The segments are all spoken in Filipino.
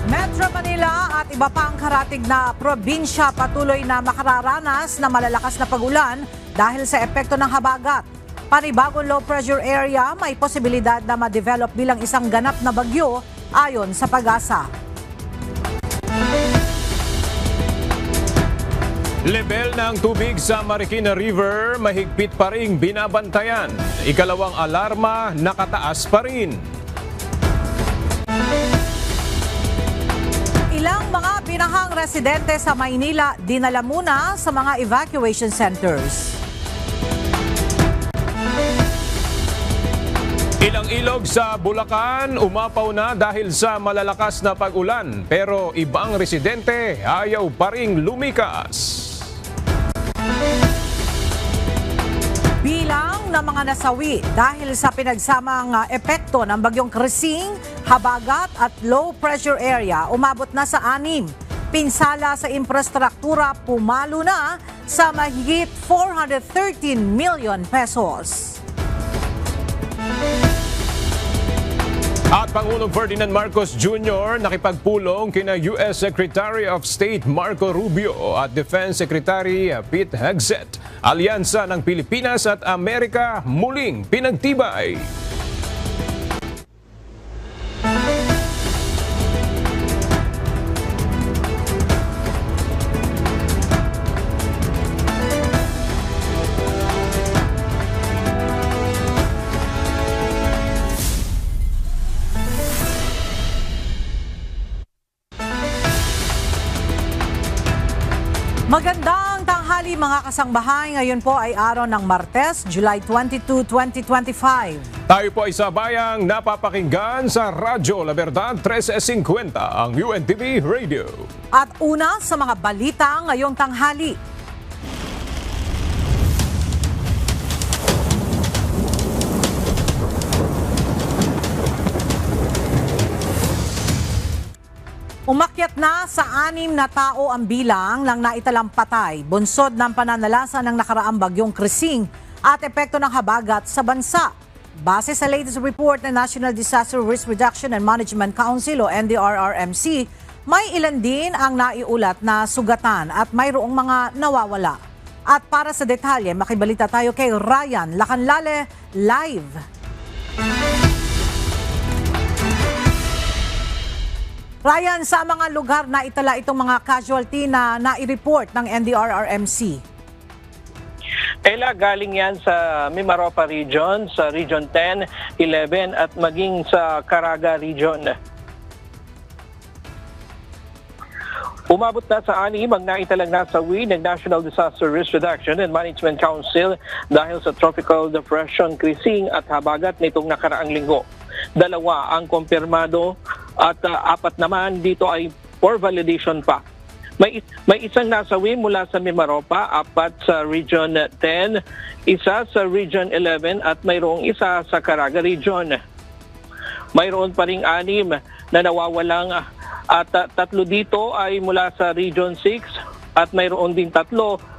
Metro Manila at iba pang karatig na probinsya patuloy na makararanas na malalakas na pag-ulan dahil sa epekto ng habagat. Panibagong low pressure area may posibilidad na ma-develop bilang isang ganap na bagyo ayon sa Pag-asa. Level ng tubig sa Marikina River mahigpit pa ring binabantayan. Ikalawang alarma nakataas pa rin. Ilang mga binahang residente sa Maynila dinala muna sa mga evacuation centers. Ilang ilog sa Bulacan umapaw na dahil sa malalakas na pag-ulan, pero ibang residente ayaw pa ring lumikas. Bilang ng mga nasawi dahil sa pinagsamang epekto ng bagyong Krising, habagat at low pressure area umabot na sa 6. Pinsala sa infrastruktura pumalo na sa mahigit 413 million pesos. At Pangulong Ferdinand Marcos Jr. nakipagpulong kina U.S. Secretary of State Marco Rubio at Defense Secretary Pete Hegseth. Alyansa ng Pilipinas at Amerika muling pinagtibay. Magandang tanghali mga kasangbahay. Ngayon po ay araw ng Martes, July 22, 2025. Tayo po ay sabayang napapakinggan sa Radyo La Verdad 1350, ang UNTV Radio. At una sa mga balita ngayong tanghali. Umakyat na sa 6 na tao ang bilang ng naitalang patay, bunsod ng pananalasa ng nakaraang bagyong Krising at epekto ng habagat sa bansa. Base sa latest report ng National Disaster Risk Reduction and Management Council o NDRRMC, may ilan din ang naiulat na sugatan at mayroong mga nawawala. At para sa detalye, makibalita tayo kay Ryan Lacanlale live. Ryan, sa mga lugar na itala itong mga casualty na nai-report ng NDRRMC? Ella, galing yan sa Mimaropa Region, sa Region 10, 11 at maging sa Caraga Region. Umabot na sa 6 ang naitalang nasawi ng National Disaster Risk Reduction and Management Council dahil sa Tropical Depression Krising at habagat nitong nakaraang linggo. 2 ang kumpirmado at 4 naman dito ay for validation pa. May isang nasawi mula sa Mimaropa, 4 sa Region 10, isa sa Region 11 at mayroong isa sa Caraga Region. Mayroon pa ring 6 na nawawalang at 3 dito ay mula sa Region 6 at mayroon din 3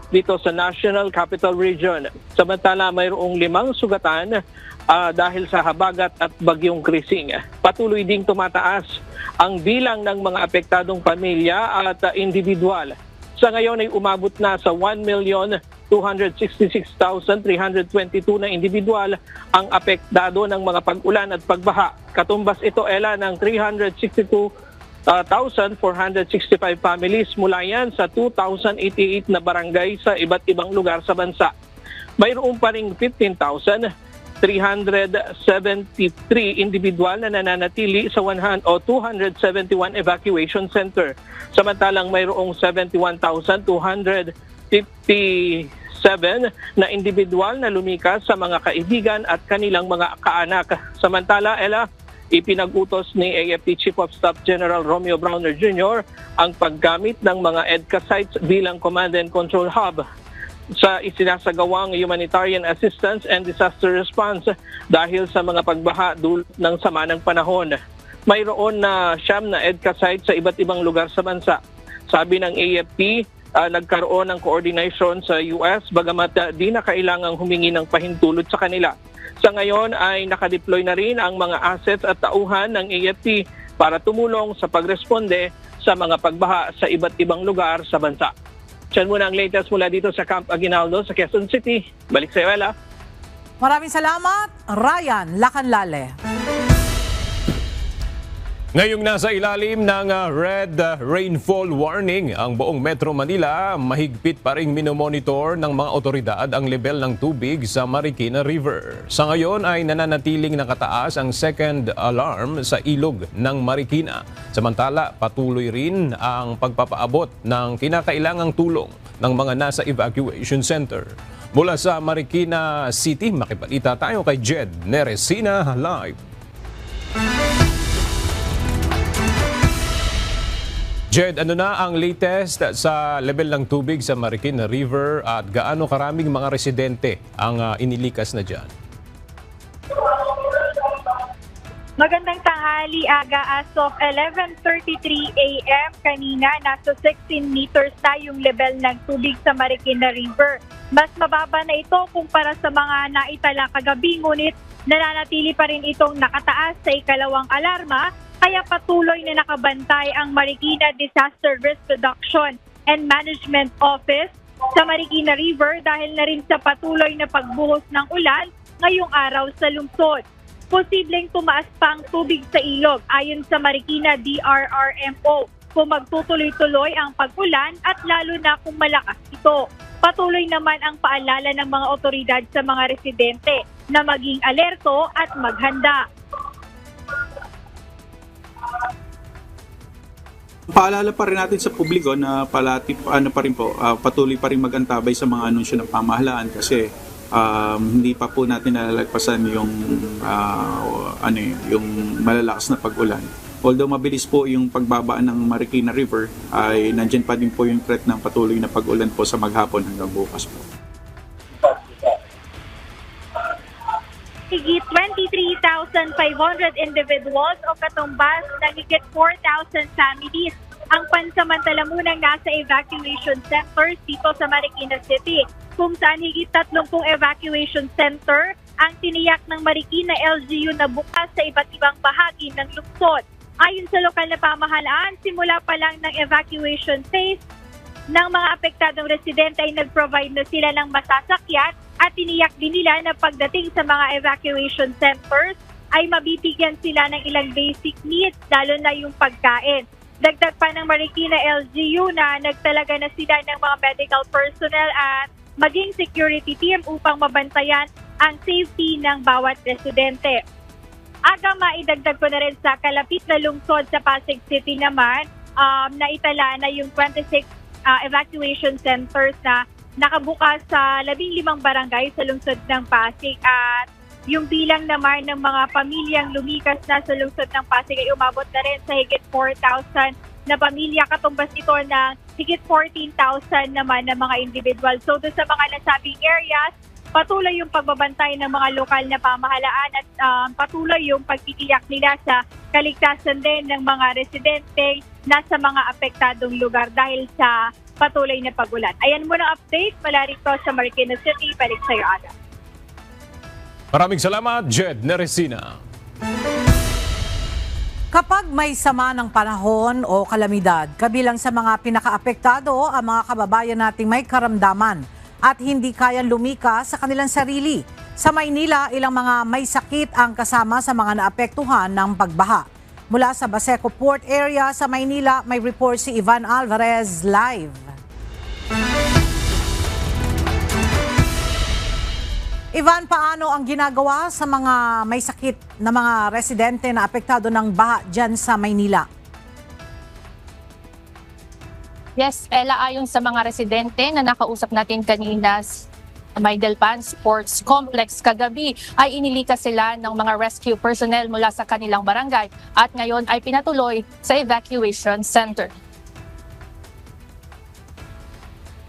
dito sa National Capital Region. Samantala mayroong 5 sugatan dahil sa habagat at bagyong Krising. Patuloy ding tumataas ang bilang ng mga apektadong pamilya at individual. Sa ngayon ay umabot na sa 1,266,322 na individual ang apektado ng mga pag-ulan at pagbaha. Katumbas ito, Ella, ng 362,465 families mula yan sa 2,088 na barangay sa iba't ibang lugar sa bansa. Mayroon pa ring 15,373 individual na nananatili sa 271 evacuation center. Samantalang mayroong 71,257 na individual na lumikas sa mga kaibigan at kanilang mga kaanak. Samantala, Ella, ipinag-utos ni AFP Chief of Staff General Romeo Browner Jr. ang paggamit ng mga EDCA sites bilang command and control hub sa isinasagawang humanitarian assistance and disaster response dahil sa mga pagbaha dulot ng sama ng panahon. Mayroon na 9 na EDCA sites sa iba't ibang lugar sa bansa. Sabi ng AFP, nagkaroon ng coordination sa US bagamat di na kailangang humingi ng pahintulot sa kanila. Sa ngayon ay nakadeploy na rin ang mga assets at tauhan ng AFP para tumulong sa pagresponde sa mga pagbaha sa iba't ibang lugar sa bansa. Diyan muna ang latest mula dito sa Camp Aguinaldo sa Quezon City. Balik sa iyo, Ella. Maraming salamat, Ryan Lacanlale. Ngayong nasa ilalim ng red rainfall warning ang buong Metro Manila, mahigpit pa ring minomonitor ng mga otoridad ang level ng tubig sa Marikina River. Sa ngayon ay nananatiling nakataas ang second alarm sa ilog ng Marikina. Samantala, patuloy rin ang pagpapaabot ng kinakailangang tulong ng mga nasa evacuation center. Mula sa Marikina City, makipalita tayo kay Jed Neresina live. Jed, ano na ang latest sa level ng tubig sa Marikina River at gaano karaming mga residente ang inilikas na dyan? Magandang tanghali, Aga. As of 11:33 a.m. kanina, nasa 16 meters na yung level ng tubig sa Marikina River. Mas mababa na ito kumpara sa mga naitala kagabi, ngunit nananatili pa rin itong nakataas sa ikalawang alarma. Kaya patuloy na nakabantay ang Marikina Disaster Risk Reduction and Management Office sa Marikina River dahil na rin sa patuloy na pagbuhos ng ulan ngayong araw sa lungsod. Posibleng tumaas pa ang tubig sa ilog ayon sa Marikina DRRMO kung magtutuloy-tuloy ang pag-ulan at lalo na kung malakas ito. Patuloy naman ang paalala ng mga otoridad sa mga residente na maging alerto at maghanda. Paalala pa rin natin sa publiko na patuloy pa rin mag-antabay sa mga anunsyo ng pamahalaan kasi hindi pa po natin nalalagpasan yung malalakas na pag-ulan. Although mabilis po yung pagbaba ng Marikina River, ay nandiyan pa din po yung threat ng patuloy na pag-ulan po sa maghapon hanggang bukas po. Higit 23,500 individuals o katumbas ng higit 4,000 families ang pansamantala munang nasa evacuation centers dito sa Marikina City, kung saan higit 30 evacuation center ang tiniyak ng Marikina LGU na bukas sa iba't ibang bahagi ng lungsod. Ayon sa lokal na pamahalaan, simula pa lang ng evacuation phase ng mga apektadong residente ay nag-provide na sila ng masasakyan at tiniyak din nila na pagdating sa mga evacuation centers ay mabibigyan sila ng ilang basic needs, lalo na yung pagkain. Dagdag pa ng Marikina LGU na nagtalaga na sila ng mga medical personnel at maging security team upang mabantayan ang safety ng bawat residente. Aga, maidagdag ko na rin sa kalapit na lungsod sa Pasig City naman, naitala na yung 26 evacuation centers na nakabukas sa 15 barangay sa lungsod ng Pasig at yung bilang naman ng mga pamilyang lumikas na sa lungsod ng Pasig ay umabot na rin sa higit 4,000 na pamilya, katumbas ito ng higit 14,000 naman na mga individual. So doon sa mga nasabing areas, patuloy yung pagbabantay ng mga lokal na pamahalaan at patuloy yung pagtitiyak nila sa kaligtasan din ng mga residente nasa mga apektadong lugar dahil sa patuloy na pagulan. Ayan muna update mula rito sa Marikina City. Balik sa iyo, Ada. Maraming salamat, Jed Neresina. Kapag may sama ng panahon o kalamidad, kabilang sa mga pinakaapektado ang mga kababayan nating may karamdaman at hindi kayang lumikas sa kanilang sarili. Sa Maynila, ilang mga may sakit ang kasama sa mga naapektuhan ng pagbaha. Mula sa Baseco Port Area sa Maynila, may report si Ivan Alvarez live. Ivan, paano ang ginagawa sa mga may sakit na mga residente na apektado ng baha dyan sa Maynila? Yes, Ella, ayon sa mga residente na nakausap natin kanina sa Maydelpan Sports Complex kagabi, ay inilikas sila ng mga rescue personnel mula sa kanilang barangay at ngayon ay pinatuloy sa evacuation center.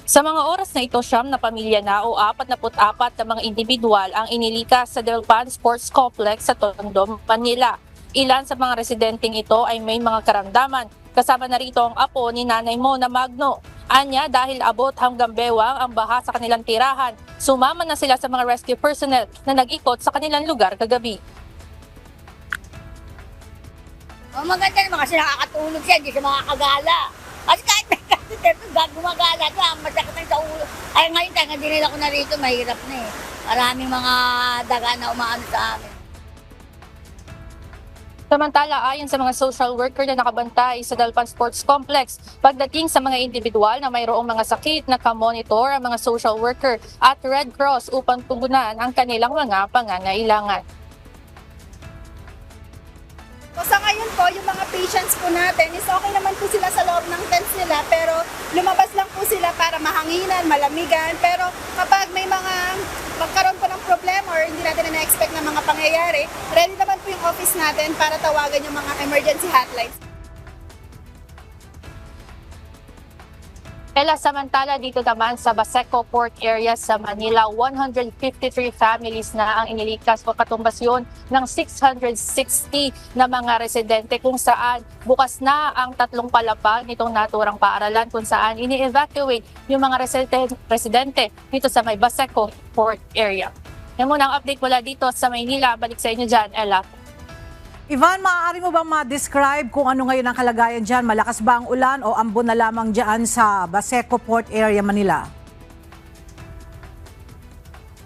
Sa mga oras na ito, 9 na pamilya na o 44 na mga individual ang inilikas sa Delpan Sports Complex sa Tondo, Manila. Ilan sa mga residenteng ito ay may mga karamdaman. Kasama na rito ang apo ni Nanay Mona Magno. Anya, dahil abot hanggang bewang ang baha sa kanilang tirahan, sumama na sila sa mga rescue personnel na nag-ikot sa kanilang lugar kagabi. Maganda naman kasi nakakatulog siya, hindi siya makakagala. Kasi kahit may kasi gumagala siya, masakit na sa ulo. Ay ngayon, tayo dinila ko na rito, mahirap na eh. Maraming mga daga na umaano sa amin. Samantala, ayon sa mga social worker na nakabantay sa Dalpan Sports Complex, pagdating sa mga individual na mayroong mga sakit, nakamonitor ang mga social worker at Red Cross upang tugunan ang kanilang mga pangangailangan. So sa ngayon po, yung mga patients po natin is okay naman po sila sa loob ng tents nila, pero lumabas lang po sila para mahanginan, malamigan. Pero kapag may mga magkaroon po ng problema or hindi natin na-expect na mga pangyayari, ready naman po yung office natin para tawagan yung mga emergency hotlines. Samantala dito naman sa Baseco Port area sa Manila, 153 families na ang inilikas o katumbas yun ng 660 na mga residente kung saan bukas na ang 3 palapag nitong naturang paaralan kung saan ini-evacuate yung mga residente dito sa may Baseco Port area. Yan muna ang update mula dito sa Maynila. Balik sa inyo dyan, Ella. Ivan, maaari mo bang ma-describe kung ano ngayon ang kalagayan dyan? Malakas ba ang ulan o ambon na lamang dyan sa Baseco Port area, Manila?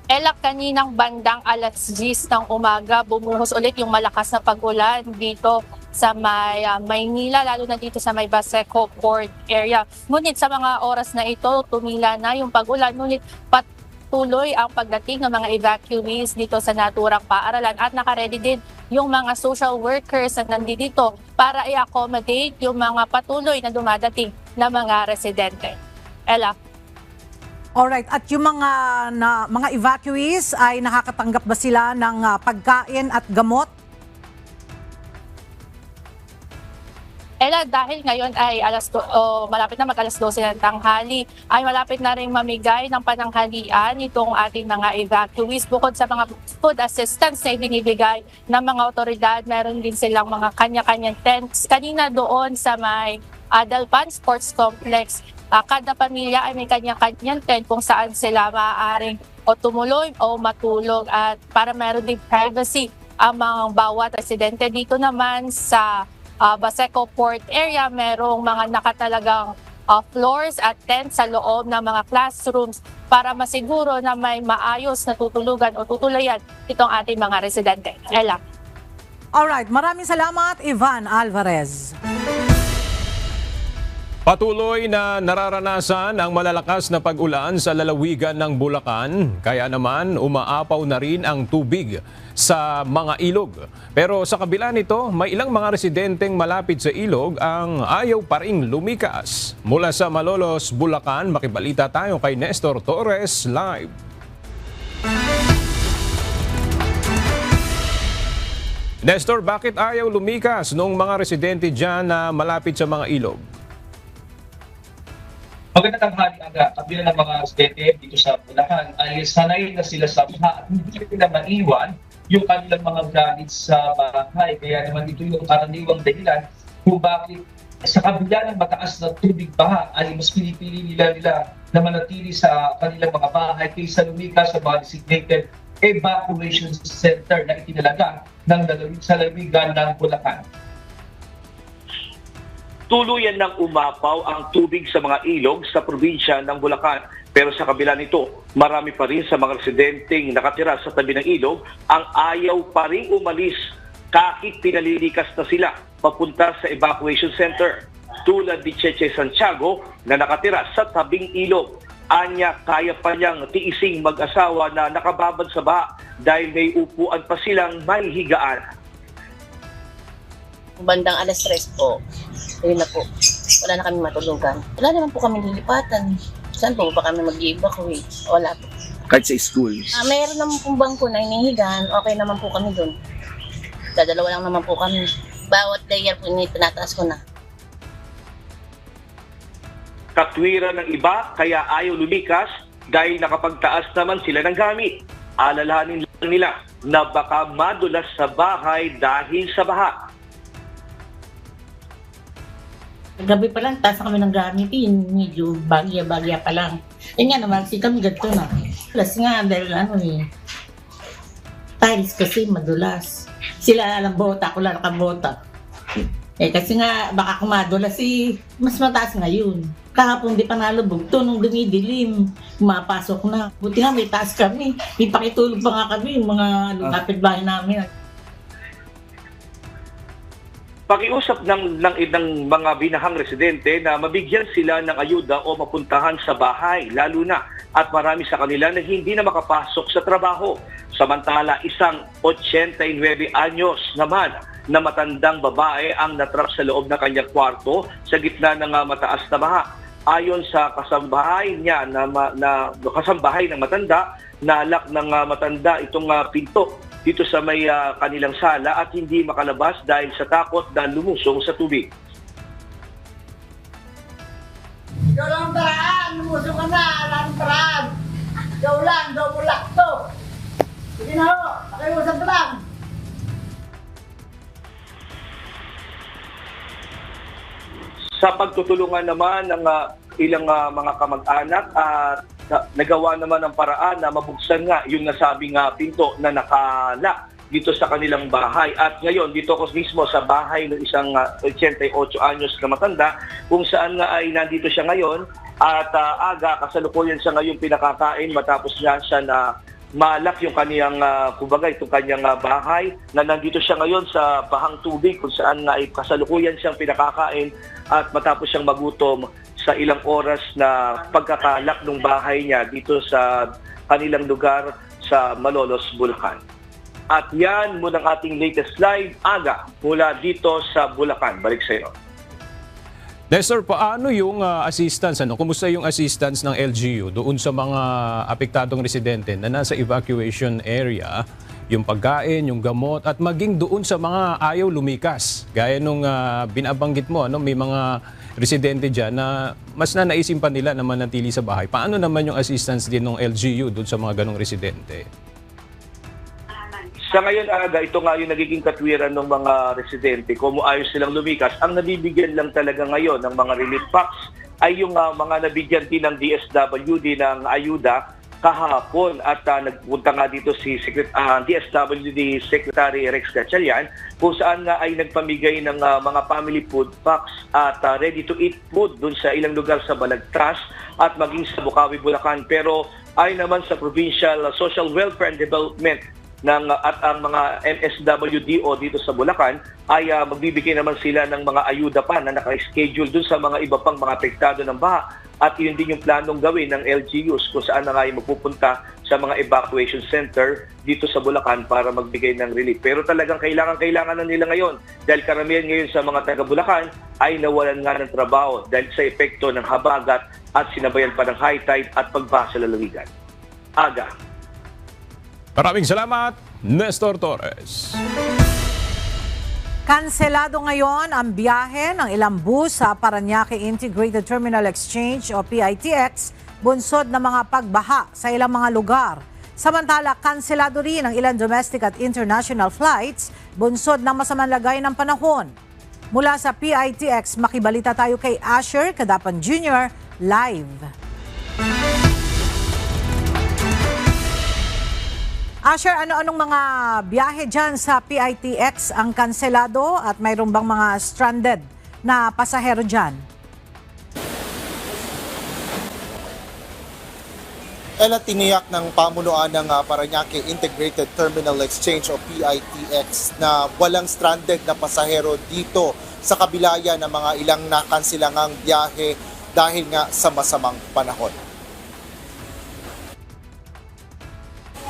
Ella, kaninang bandang alas 10 ng umaga, bumuhos ulit yung malakas na pag-ulan dito sa may Maynila, lalo na dito sa may Baseco Port area. Ngunit sa mga oras na ito, tumila na yung pag-ulan, ngunit patuloy ang pagdating ng mga evacuees dito sa naturang paaralan at nakaredy din yung mga social workers na nandito para i-accommodate yung mga patuloy na dumadating na mga residente. Ella. Alright, at yung mga evacuees ay nakakatanggap ba sila ng pagkain at gamot? Ella, dahil ngayon ay malapit na mag-alas 12 ng tanghali, ay malapit na rin mamigay ng pananghalian itong ating mga evacuees. Bukod sa mga food assistance na ibinibigay ng mga otoridad, meron din silang mga kanya-kanyang tents. Kanina doon sa may Dalpan Sports Complex, kada pamilya ay may kanya-kanyang tent kung saan sila maaaring o tumuloy o matulog at para meron din privacy ang mga bawat residente. Dito naman sa Baseco Port area, merong mga nakatalagang floors at tents sa loob ng mga classrooms para masiguro na may maayos na tutulugan o tutulayan itong ating mga residente. Ella. Alright, maraming salamat, Ivan Alvarez. Patuloy na nararanasan ang malalakas na pag-ulan sa lalawigan ng Bulacan, kaya naman umaapaw na rin ang tubig sa mga ilog. Pero sa kabila nito, may ilang mga residenteng malapit sa ilog ang ayaw pa ring lumikas. Mula sa Malolos, Bulacan, makibalita tayo kay Nestor Torres live. Nestor, bakit ayaw lumikas nung mga residente dyan na malapit sa mga ilog? Magandang tanghali aga, kabilang ng mga residente dito sa Bulacan ay sanay na sila sa baha at hindi na maiwan yung kanilang mga gamit sa bahay. Kaya naman ito yung karaniwang dahilan kung bakit sa kabila ng mataas na tubig baha ay mas pinipili nila na manatili sa kanilang mga bahay kaysa lumikas sa mga designated evacuation center na itinalaga sa lalawigan ng Bulacan. Tuluyan ng umapaw ang tubig sa mga ilog sa probinsya ng Bulacan. Pero sa kabila nito, marami pa rin sa mga residenteng nakatira sa tabi ng ilog ang ayaw pa rin umalis kahit pinalilikas na sila papunta sa evacuation center. Tulad ni Cheche Santiago na nakatira sa tabing ilog. Anya, kaya pa niyang tiising mag-asawa na nakababad sa baha dahil may upuan pa silang may higaan. Bandang alas 3 po, ayun na po, wala na kami matulugan. Wala naman po kami lilipatan. Saan po ba kami mag-evacuate? Wala po. Kahit sa school? Mayroon naman pong bangko na inihigan, okay naman po kami doon. Dadalawa lang naman po kami. Bawat layer po tinataas ko na. Katwiran ng iba kaya ayaw lumikas dahil nakapagtaas naman sila ng gamit. Alalahanin lang nila na baka madulas sa bahay dahil sa baha. Gabi pa lang, taas kami ng gamit, medyo bagya-bagya pa lang. Nga naman, kami ganito na. Plus nga, dahil tiles kasi madulas. Sila alam bota, ako lang nakabota. Kasi nga, baka kumadulas mas mataas ngayon. Kahapon di pa nalubog to, nung dumidilim, pumapasok na. Buti nga may taas kami. May pakitulog pa nga kami, yung mga kapitbahay namin. Pakiusap ng mga binahang residente na mabigyan sila ng ayuda o mapuntahan sa bahay, lalo na at marami sa kanila na hindi na makapasok sa trabaho. Samantala, isang 89 anyos naman na matandang babae ang natrap sa loob ng kanyang kwarto sa gitna ng mataas na baha. Ayon sa kasambahay niya kasambahay ng matanda, nalak ng matanda itong pinto dito sa may kanilang sala at hindi makalabas dahil sa takot na lumusong sa tubig. Ikaw lang ang paraan, lumusong ka na, lang paraan. Ikaw lang, daw mo lakto. Sige na ho, pakiusap lang. Sa pagtutulungan naman ng ilang mga kamag-anak at nagawa naman ang paraan na mabuksan nga yung nasabing pinto na nakala dito sa kanilang bahay. At ngayon, dito ako mismo sa bahay ng isang 88 anyos na matanda kung saan nga ay nandito siya ngayon at kasalukuyan siya ngayon pinakakain matapos nga siya na malak yung kaniyang, itong kanyang bahay na nandito siya ngayon sa bahang tubig kung saan nga ay kasalukuyan siyang pinakakain at matapos siyang magutom sa ilang oras na pagkakalak ng bahay niya dito sa kanilang lugar sa Malolos, Bulacan. At yan muna ang ating latest live aga mula dito sa Bulacan. Balik sa iyo. Nestor, paano yung assistance? Kumusta yung assistance ng LGU doon sa mga apektadong residente na nasa evacuation area? Yung pagkain, yung gamot, at maging doon sa mga ayaw lumikas. Gaya nung binabanggit mo, may mga residente dyan na mas naisip pa nila na manatili sa bahay. Paano naman yung assistance din ng LGU doon sa mga ganong residente? Sa ngayon aga, ito nga yung nagiging katwiran ng mga residente. Kung ayos silang lumikas, ang nabibigyan lang talaga ngayon ng mga relief packs ay yung mga nabigyan din ng DSWD ng ayuda kahapon. At nagpunta nga dito si DSWD Secretary Rex Gatchalian kung saan nga ay nagpamigay ng mga family food packs at ready-to-eat food dun sa ilang lugar sa Balagtas at maging sa Bukawi, Bulacan. Pero ay naman sa Provincial Social Welfare and Development at ang mga MSWDO dito sa Bulacan ay magbibigay naman sila ng mga ayuda pa na naka-schedule dun sa mga iba pang mga apektado ng baha. At yun din yung planong gawin ng LGUs kung saan na nga magpupunta sa mga evacuation center dito sa Bulacan para magbigay ng relief. Pero talagang kailangan na nila ngayon dahil karamihan ngayon sa mga taga-Bulacan ay nawalan nga ng trabaho dahil sa epekto ng habagat at sinabayan pa ng high tide at pagbaha sa lalawigan. Aga. Maraming salamat, Nestor Torres. Kanselado ngayon ang biyahe ng ilang bus sa Parañaque Integrated Terminal Exchange o PITX, bunsod ng mga pagbaha sa ilang mga lugar. Samantala, kanselado rin ang ilang domestic at international flights, bunsod ng masamang lagay ng panahon. Mula sa PITX, makibalita tayo kay Asher Cadapan Jr. live. Asher, ano-anong mga biyahe dyan sa PITX ang kanselado at mayroon bang mga stranded na pasahero dyan? Tiniyak ng pamunuan ng Parañaque Integrated Terminal Exchange o PITX na walang stranded na pasahero dito sa kabilaya ng mga ilang nakansilangang biyahe dahil nga sa masamang panahon.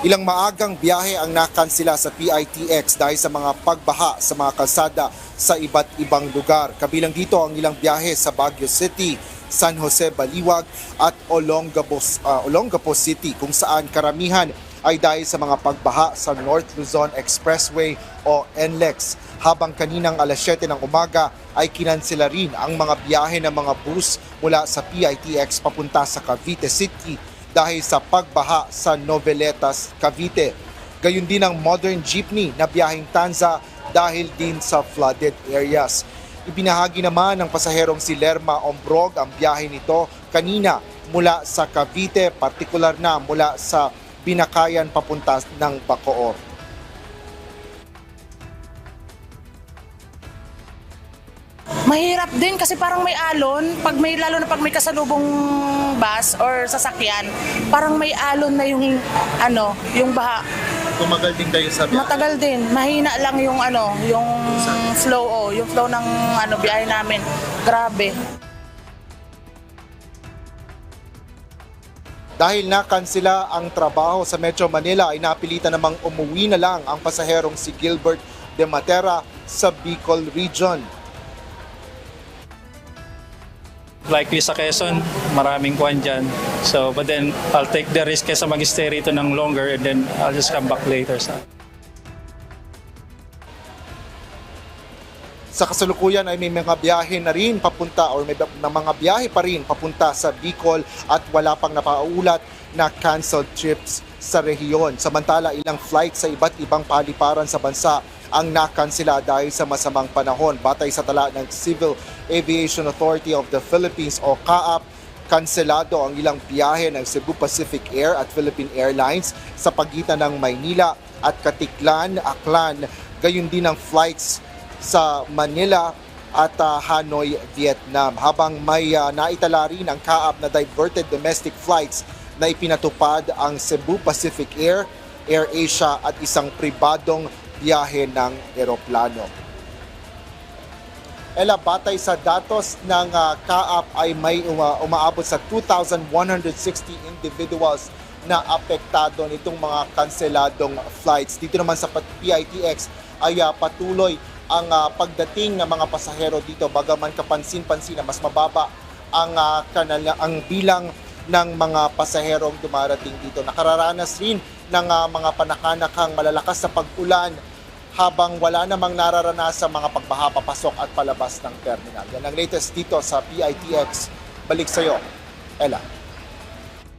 Ilang maagang biyahe ang nakansila sa PITX dahil sa mga pagbaha sa mga kalsada sa iba't ibang lugar. Kabilang dito ang ilang biyahe sa Baguio City, San Jose Baliwag at Olongapo City kung saan karamihan ay dahil sa mga pagbaha sa North Luzon Expressway o NLEX. Habang kaninang alas 7 ng umaga ay kinansela rin ang mga biyahe ng mga bus mula sa PITX papunta sa Cavite City dahil sa pagbaha sa Noveletas, Cavite. Gayun din ang modern jeepney na biyaheng Tanza dahil din sa flooded areas. Ibinahagi naman ng pasaherong si Lerma Ombrog ang biyahe nito kanina mula sa Cavite, partikular na mula sa Binakayan papunta ng Bacoor. Mahirap din kasi parang may alon, lalo na pag may kasalubong bus or sasakyan, parang may alon na yung baha. Tumagal din kayo sa biyahe? Matagal din. Mahina lang yung flow ng biyahe namin. Grabe. Dahil nakansela ang trabaho sa Metro Manila ay napilitan namang umuwi na lang ang pasaherong si Gilbert de Matera sa Bicol Region. Likely sa Quezon, maraming kuwan dyan. So, but then I'll take the risk kesa mag-stay rito ng longer and then I'll just come back later. Sa kasalukuyan ay may mga biyahe na rin papunta or may mga biyahe pa rin papunta sa Bicol at wala pang napaulat na canceled trips sa rehiyon. Samantala, ilang flight sa iba't ibang paliparan sa bansa ang nakansela dahil sa masamang panahon. Batay sa tala ng Civil Aviation Authority of the Philippines o CAAP, kanselado ang ilang biyahe ng Cebu Pacific Air at Philippine Airlines sa pagitan ng Maynila at Katiklan, Aklan, gayon din ang flights sa Manila at Hanoi, Vietnam. Habang may naitala rin ang CAAP na diverted domestic flights na ipinatupad ang Cebu Pacific Air, Air Asia at isang pribadong biyahe ng eroplano. Batay sa datos ng CAAP ay may umaabot sa 2,160 individuals na apektado nitong mga kanseladong flights. Dito naman sa PITX ay patuloy ang pagdating ng mga pasahero dito, bagaman kapansin-pansin na mas mababa ang bilang ng mga pasaherong dumarating dito. Nakararanas rin ng mga panakanakang malalakas sa pag-ulan habang wala namang nararanasan mga pagbaha papasok at palabas ng terminal. Yan ang latest dito sa PITX. Balik sa iyo, Ella.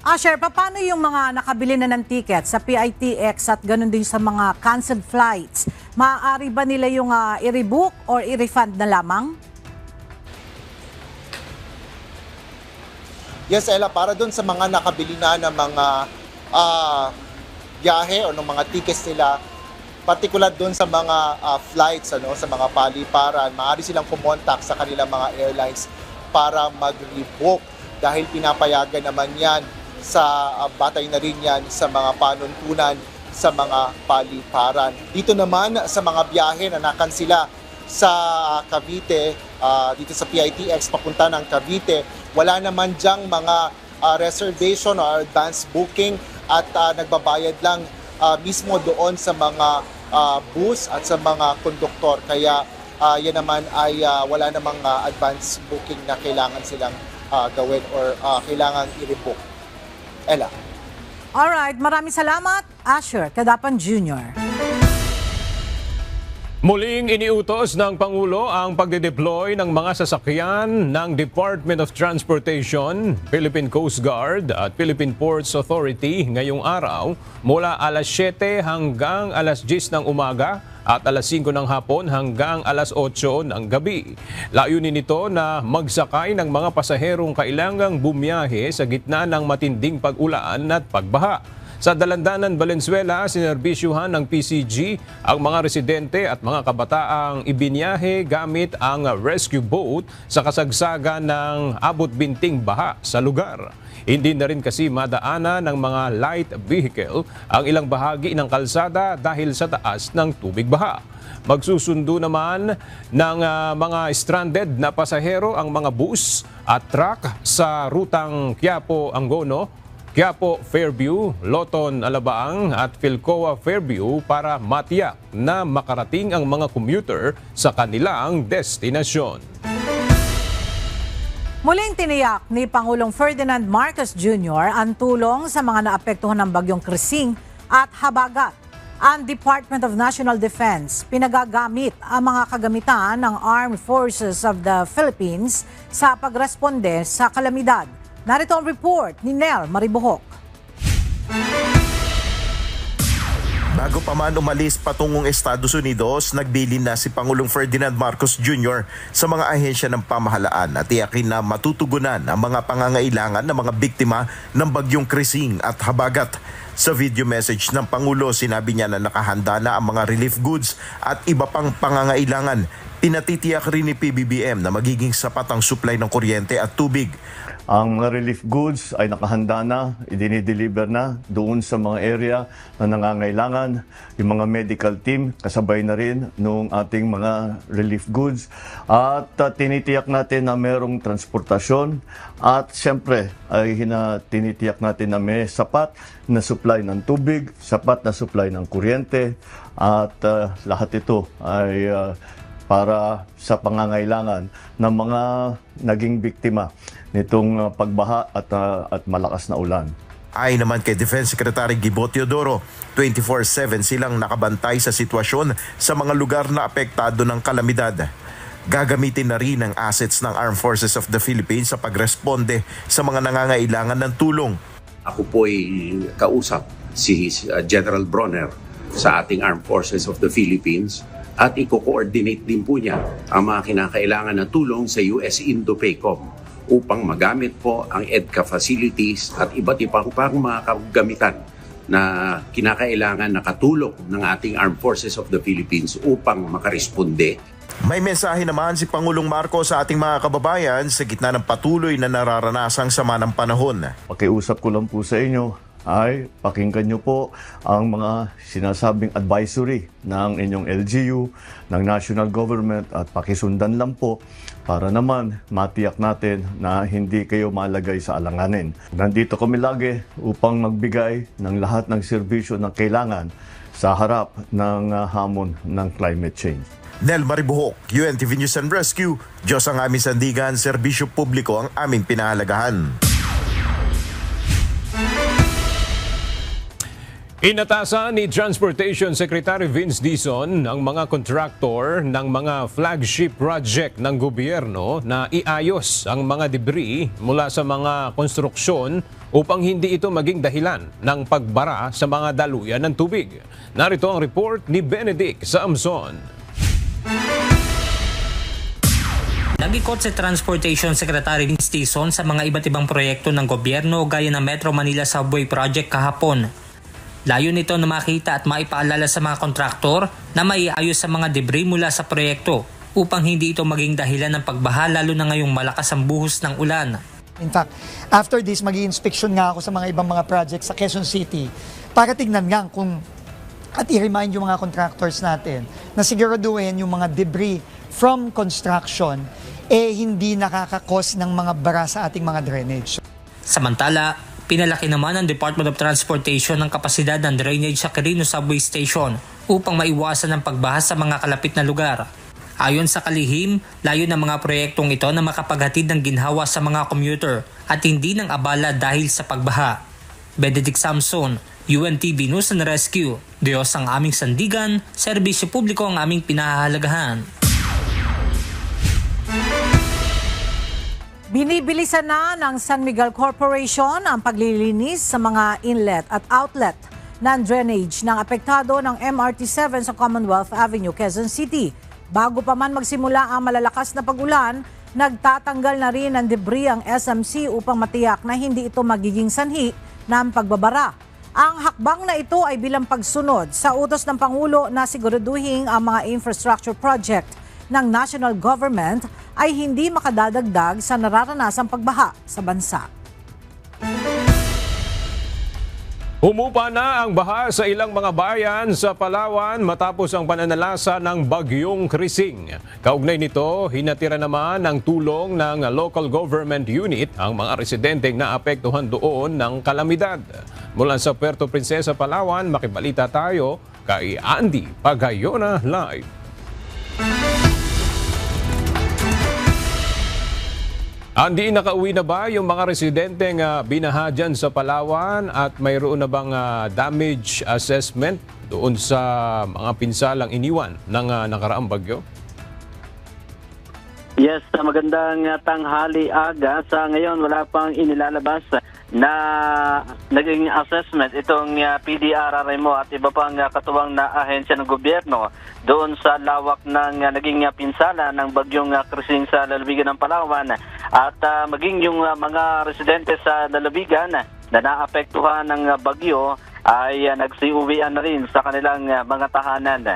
Asher, paano yung mga nakabili na ng ticket sa PITX at ganun din sa mga canceled flights? Maaari ba nila yung i-rebook or i-refund na lamang? Yes, Ella, para doon sa mga nakabili na ng mga biyahe o ng mga tickets nila, particular doon sa mga flights, sa mga paliparan, maaari silang kumontak sa kanilang mga airlines para mag-rebook dahil pinapayagan naman yan sa batay na rin yan sa mga panuntunan sa mga paliparan. Dito naman sa mga biyahe na nakansela sa Cavite, dito sa PITX papunta ng Cavite, wala naman dyang mga reservation or advance booking at nagbabayad lang mismo doon sa mga bus at sa mga konduktor. Kaya yan naman ay wala namang advance booking na kailangan silang gawin or kailangan i-rebook. Ella. Alright, maraming salamat, Asher Cadapan Jr. Muling iniutos ng Pangulo ang pagde-deploy ng mga sasakyan ng Department of Transportation, Philippine Coast Guard at Philippine Ports Authority ngayong araw mula alas 7 hanggang alas 10 ng umaga at alas 5 ng hapon hanggang alas 8 ng gabi. Layunin nito na magsakay ng mga pasaherong kailangang bumiyahe sa gitna ng matinding pag-ulan at pagbaha. Sa Dalandanan, Valenzuela, sinerbisyuhan ng PCG ang mga residente at mga kabataang ibinyahe gamit ang rescue boat sa kasagsagan ng abot-binting baha sa lugar. Hindi na rin kasi madaanan ng mga light vehicle ang ilang bahagi ng kalsada dahil sa taas ng tubig baha. Magsusundo naman ng mga stranded na pasahero ang mga bus at truck sa rutang Quiapo-Angono, Quiapo-Fairview, Loton-Alabaang at Philcoa-Fairview para matiyak na makarating ang mga commuter sa kanilang destinasyon. Muling tiniyak ni Pangulong Ferdinand Marcos Jr. ang tulong sa mga naapektuhan ng bagyong Krising at Habagat. Ang Department of National Defense pinagagamit ang mga kagamitan ng Armed Forces of the Philippines sa pagresponde sa kalamidad. Narito ang report ni Nel Maribohok. Bago pa man umalis patungong Estados Unidos, nagbilin na si Pangulong Ferdinand Marcos Jr. sa mga ahensya ng pamahalaan at tiyakin na matutugunan ang mga pangangailangan ng mga biktima ng bagyong Krising at Habagat. Sa video message ng Pangulo, sinabi niya na nakahanda na ang mga relief goods at iba pang pangangailangan. Pinatitiyak rin ni PBBM na magiging sapat ang supply ng kuryente at tubig. Ang mga relief goods ay nakahanda na, idinideliver na doon sa mga area na nangangailangan. Yung mga medical team, kasabay na rin nung ating mga relief goods. At tinitiyak natin na merong transportasyon. At siyempre, ay tinitiyak natin na may sapat na supply ng tubig, sapat na supply ng kuryente. At lahat ito ay para sa pangangailangan ng mga naging biktima nitong pagbaha at malakas na ulan. Ay naman kay Defense Secretary Gibo Teodoro, 24/7 silang nakabantay sa sitwasyon sa mga lugar na apektado ng kalamidad. Gagamitin na rin ang assets ng Armed Forces of the Philippines sa pagresponde sa mga nangangailangan ng tulong. Ako po'y kausap si General Bronner sa ating Armed Forces of the Philippines at i-coordinate din po niya ang mga kinakailangan na tulong sa US Indo-PACOM upang magamit po ang EDCA facilities at iba't ibang mga kagamitan na kinakailangan na katulong ng ating Armed Forces of the Philippines upang makaresponde. May mensahe naman si Pangulong Marcos sa ating mga kababayan sa gitna ng patuloy na nararanasang sama ng panahon. Pakiusap ko lang po sa inyo ay pakinggan nyo po ang mga sinasabing advisory ng inyong LGU, ng national government at pakisundan lang po para naman matiyak natin na hindi kayo malagay sa alanganin. Nandito kami lagi upang magbigay ng lahat ng serbisyo na kailangan sa harap ng hamon ng climate change. Nel Maribuhok, UNTV News and Rescue, Diyos ang aming sandigan, serbisyo publiko ang aming pinahalagahan. Inatasan ni Transportation Secretary Vince Dizon ang mga kontraktor ng mga flagship project ng gobyerno na iayos ang mga debris mula sa mga konstruksyon upang hindi ito maging dahilan ng pagbara sa mga daluyan ng tubig. Narito ang report ni Benedict Samson. Nag-ikot si Transportation Secretary Vince Dizon sa mga iba't ibang proyekto ng gobyerno gaya ng Metro Manila Subway Project kahapon. Layo nito na makita at maipaalala sa mga kontraktor na maiayos sa mga debris mula sa proyekto upang hindi ito maging dahilan ng pagbaha lalo na ngayong malakas ang buhos ng ulan. In fact, after this, mag-i-inspection nga ako sa mga ibang mga projects sa Quezon City para tignan nga kung at i-remind yung mga contractors natin na siguraduhin yung mga debris from construction hindi nakakakos ng mga bara sa ating mga drainage. Samantala, pinalaki naman ng Department of Transportation ang kapasidad ng drainage sa Quirino Subway Station upang maiwasan ang pagbaha sa mga kalapit na lugar. Ayon sa kalihim, layo ng mga proyektong ito na makapaghatid ng ginhawa sa mga commuter at hindi ng abala dahil sa pagbaha. Benedict Samson, UNTV News and Rescue. Diyos ang aming sandigan, serbisyo publiko ang aming pinahahalagahan. Binibilisan na ng San Miguel Corporation ang paglilinis sa mga inlet at outlet ng drainage ng apektado ng MRT-7 sa Commonwealth Avenue, Quezon City. Bago pa man magsimula ang malalakas na pag-ulan, nagtatanggal na rin ng debris ang SMC upang matiyak na hindi ito magiging sanhi ng pagbabara. Ang hakbang na ito ay bilang pagsunod sa utos ng Pangulo na siguraduhin ang mga infrastructure project ng national government ay hindi makadadagdag sa nararanasang pagbaha sa bansa. Humupa na ang baha sa ilang mga bayan sa Palawan matapos ang pananalasa ng bagyong Krising. Kaugnay nito, hinatira naman ng tulong ng local government unit ang mga residenteng naapektuhan doon ng kalamidad. Mula sa Puerto Princesa, Palawan, makibalita tayo kay Andy Pagayona Live. Andy, nakauwi na ba yung mga residenteng binaha dyan sa Palawan at mayroon na bang damage assessment doon sa mga pinsalang iniwan ng nakaraang bagyo? Yes, magandang tanghali aga. Sa ngayon, wala pang inilalabas na naging assessment itong PDRRMO at iba pang katuwang na ahensya ng gobyerno doon sa lawak ng naging pinsala ng bagyong Krising sa lalawigan ng Palawan at maging yung mga residente sa lalawigan na naapektuhan ng bagyo ay nagsiuwian na rin sa kanilang mga tahanan.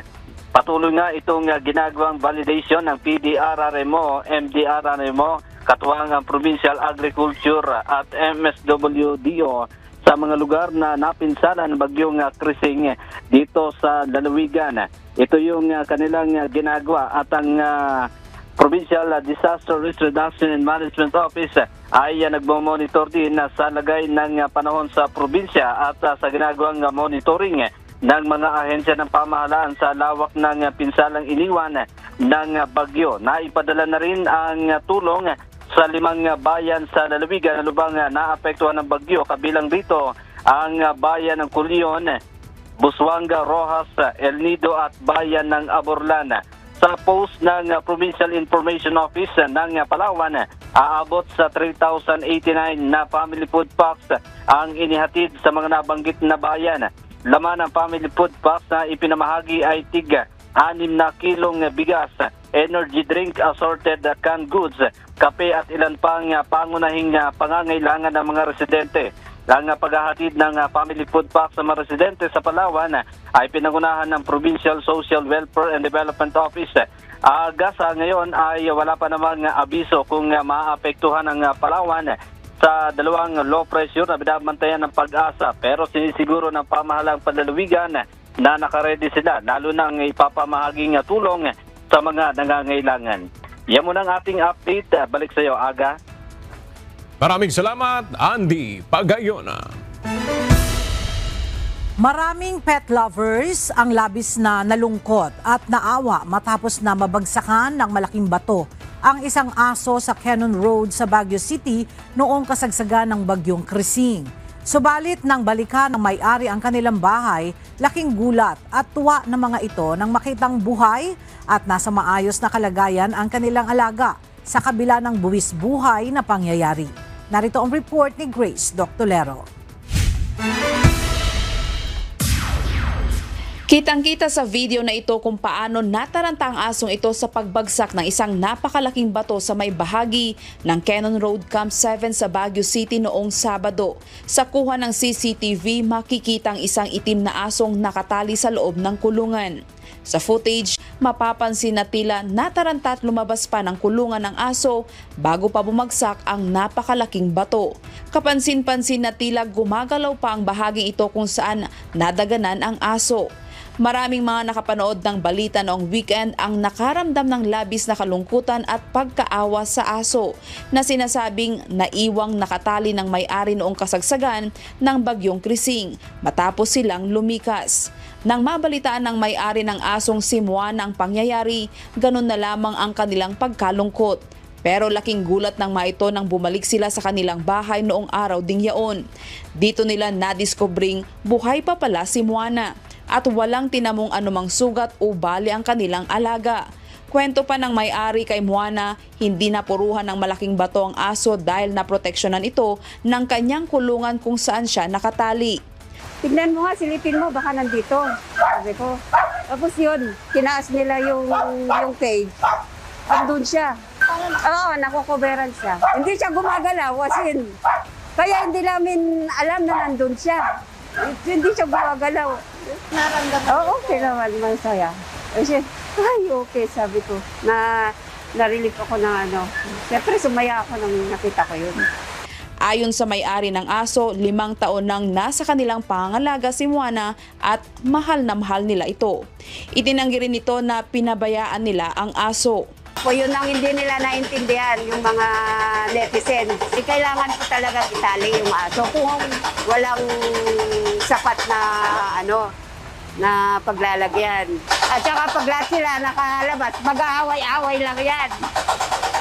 Patuloy nga itong ginagawang validation ng PDRRMO, MDRRMO, katuwang ang Provincial Agriculture at MSWDO sa mga lugar na napinsalan ng bagyong Krising dito sa Lalawigan. Ito yung kanilang ginagawa at ang Provincial Disaster Risk Reduction and Management Office ay nagmo-monitor din sa lagay ng panahon sa probinsya at sa ginagawang monitoring ng mga ahensya ng pamahalaan sa lawak ng pinsalang iniwan ng bagyo. Naipadala na rin ang tulong sa 5 bayan sa lalawigan na lubang naapektuhan ng bagyo. Kabilang dito ang bayan ng Culion, Busuanga, Rojas, El Nido at bayan ng Aborlan. Sa post ng Provincial Information Office ng Palawan, aabot sa 3,089 na family food packs ang inihatid sa mga nabanggit na bayan. Laman ng family food packs na ipinamahagi ay tig 6 na kilong bigas, energy drink, assorted canned goods, kape at ilan pang pangunahing pangangailangan ng mga residente. Ang paghahatid ng family food packs sa mga residente sa Palawan ay pinangunahan ng Provincial Social Welfare and Development Office. Sa ngayon ay wala pa namang abiso kung maapektuhan ang Palawan sa 2 low pressure na binabantayan ng Pag-asa. Pero sinisiguro ng pamahalang panlalawigan na nakaredy sila, lalo na ang ipapamahaging tulong sa mga nangangailangan. Yan muna ang ating update. Balik sa iyo, Aga. Maraming salamat, Andy Pagayona. Maraming pet lovers ang labis na nalungkot at naawa matapos na mabagsakan ng malaking bato ang isang aso sa Cannon Road sa Baguio City noong kasagsagan ng bagyong Krising. Subalit nang balikan ng may-ari ang kanilang bahay, laking gulat at tuwa ng mga ito nang makitang buhay at nasa maayos na kalagayan ang kanilang alaga sa kabila ng buwis buhay na pangyayari. Narito ang report ni Grace Doctolero. Kitang-kita sa video na ito kung paano nataranta ang asong ito sa pagbagsak ng isang napakalaking bato sa may bahagi ng Cannon Road Camp 7 sa Baguio City noong Sabado. Sa kuha ng CCTV, makikitang isang itim na asong nakatali sa loob ng kulungan. Sa footage, mapapansin na tila nataranta at lumabas pa ng kulungan ng aso bago pa bumagsak ang napakalaking bato. Kapansin-pansin na tila gumagalaw pa ang bahaging ito kung saan nadaganan ang aso. Maraming mga nakapanood ng balita noong weekend ang nakaramdam ng labis na kalungkutan at pagkaawa sa aso na sinasabing naiwang nakatali ng may-ari noong kasagsagan ng bagyong Krising matapos silang lumikas. Nang mabalitaan ng may-ari ng asong si Moana ang pangyayari, ganun na lamang ang kanilang pagkalungkot. Pero laking gulat ng mga ito nang bumalik sila sa kanilang bahay noong araw ding yaon. Dito nila nadiskobring buhay pa pala si Moana at walang tinamong anumang sugat o bali ang kanilang alaga. Kwento pa ng may-ari kay Moana, hindi napuruhan ng malaking bato ang aso dahil naproteksyonan ito ng kanyang kulungan kung saan siya nakatali. Tignan mo nga, silipin mo, baka nandito. Sabi ko. Tapos yun, kinaas nila yung cage. Andun siya. Oo, nakukoberan siya. Hindi siya gumagalaw, wasin. Kaya hindi namin alam na nandun siya. Hindi siya gumagalaw. Naramdaman. Oo, okay naman, masaya. Kasi, ay, okay, sabi ko. Na-relief ako ng ano. Siyempre, sumaya ako nang nakita ko yun. Ayon sa may-ari ng aso, 5 taon nang nasa kanilang pangangalaga si Moana at mahal na mahal nila ito. Itinanggi rin ito na pinabayaan nila ang aso. Po yun ang hindi nila naintindihan, yung mga netizen. Kailangan po talaga itali yung aso kung walang sapat na na paglalagyan. At saka pag lahat sila nakalabas, mag-aaway-away lang yan.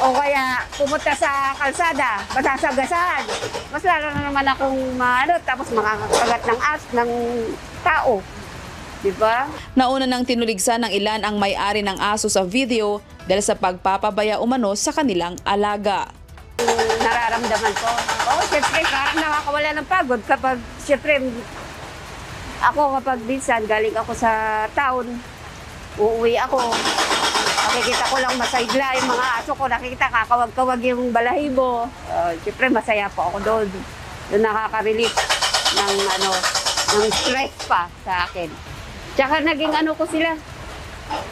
O kaya pumunta sa kalsada, masasagasaan. Mas lalo na naman akong tapos makakagat ng tao. Diba? Nauna nang tinuligsan ng ilan ang may-ari ng aso sa video dahil sa pagpapabaya umano sa kanilang alaga. Nararamdaman ko. Oo, siyempre, parang nakakawala ng pagod kapag, siyempre, ako kapag minsan galing ako sa town, uuwi ako, nakikita ko lang masigla yung mga aso ko, nakikita kakawag-kawag yung balahibo. Siyempre, masaya po ako doon. Doon nakaka-relief ng stress pa sa akin. Tsaka naging ko sila,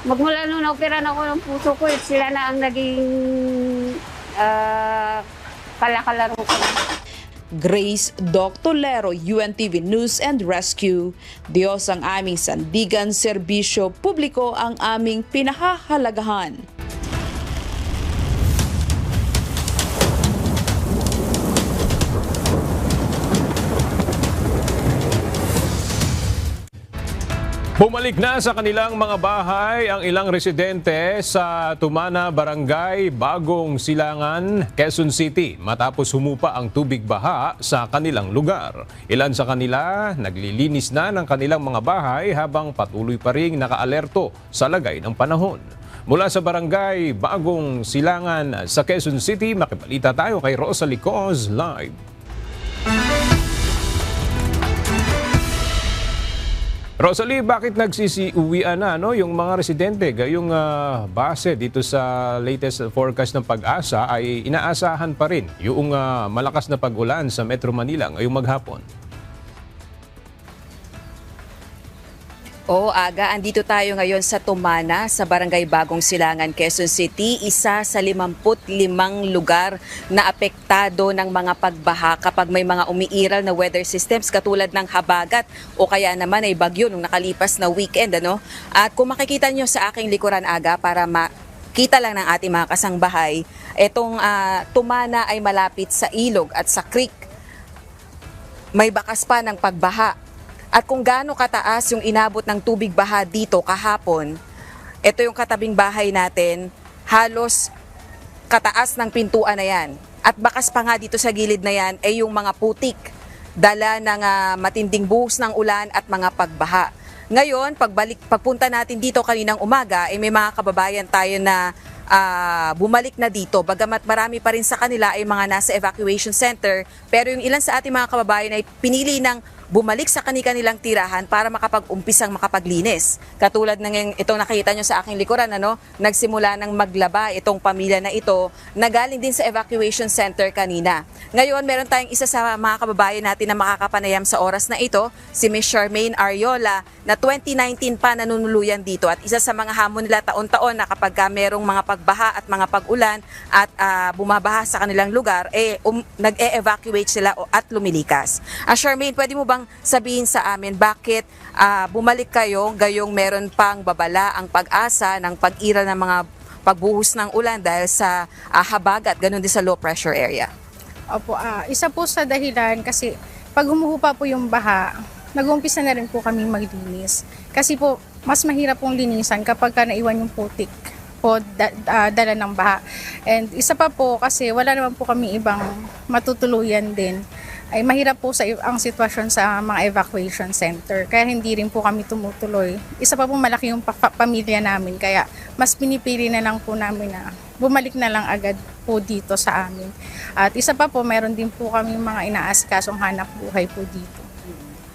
Magmula nung na-operan ako ng puso ko, sila na ang naging kalakalaro ko. Grace Dr. Lero, UNTV News and Rescue. Diyos ang aming sandigan, serbisyo publiko ang aming pinahahalagahan. Bumalik na sa kanilang mga bahay ang ilang residente sa Tumana, Barangay Bagong Silangan, Quezon City matapos humupa ang tubig baha sa kanilang lugar. Ilan sa kanila naglilinis na ng kanilang mga bahay habang patuloy pa ring nakaalerto sa lagay ng panahon. Mula sa Barangay Bagong Silangan sa Quezon City, makibalita tayo kay Rosalie Coz live. Rosalie, bakit nagsisiuwian na yung mga residente? Gayong base dito sa latest forecast ng Pag-asa ay inaasahan pa rin yung malakas na pag-ulan sa Metro Manila ngayong maghapon. Aga, andito tayo ngayon sa Tumana, sa Barangay Bagong Silangan, Quezon City, isa sa 55 lugar na apektado ng mga pagbaha kapag may mga umiiral na weather systems katulad ng habagat o kaya naman ay bagyo nung nakalipas na weekend. At kung makikita nyo sa aking likuran, Aga, para makita lang ng ating mga kasangbahay, itong Tumana ay malapit sa ilog at sa creek. May bakas pa ng pagbaha. At kung gaano kataas yung inabot ng tubig baha dito kahapon, ito yung katabing bahay natin, halos kataas ng pintuan na yan. At bakas pa nga dito sa gilid na yan ay yung mga putik, dala ng matinding buhos ng ulan at mga pagbaha. Ngayon, pagpunta natin dito kaninang umaga, ay may mga kababayan tayo na bumalik na dito. Bagamat marami pa rin sa kanila ay mga nasa evacuation center, pero yung ilan sa ating mga kababayan ay pinili ng bumalik sa kanilang tirahan para makapag-umpisang makapaglinis. Katulad ng itong nakita nyo sa aking likuran, nagsimula ng maglaba itong pamilya na ito na galing din sa evacuation center kanina. Ngayon, meron tayong isa sa mga kababayan natin na makakapanayam sa oras na ito, si Ms. Charmaine Ariola, na 2019 pa nanunuluyan dito at isa sa mga hamon nila taon-taon na kapag merong mga pagbaha at mga pag-ulan at bumabaha sa kanilang lugar, nag-e-evacuate sila at lumilikas. Charmaine, pwede mo bang sabihin sa amin bakit bumalik kayo gayong meron pang babala ang pag-asa ng pag-ira ng mga pagbuhos ng ulan dahil sa habagat, ganun din sa low pressure area? Opo, isa po sa dahilan kasi pag humuhupa po yung baha, nag-uumpisa na rin po kami maglinis. Kasi po, mas mahirap pong linisan kapag naiwan yung putik po dala ng baha. And isa pa po kasi wala naman po kami ibang matutuluyan din. Ay mahirap po ang sitwasyon sa mga evacuation center. Kaya hindi rin po kami tumutuloy. Isa pa po malaki yung pamilya namin. Kaya mas pinipili na lang po namin na bumalik na lang agad po dito sa amin. At isa pa po, meron din po kami mga inaasikasong hanap buhay po dito.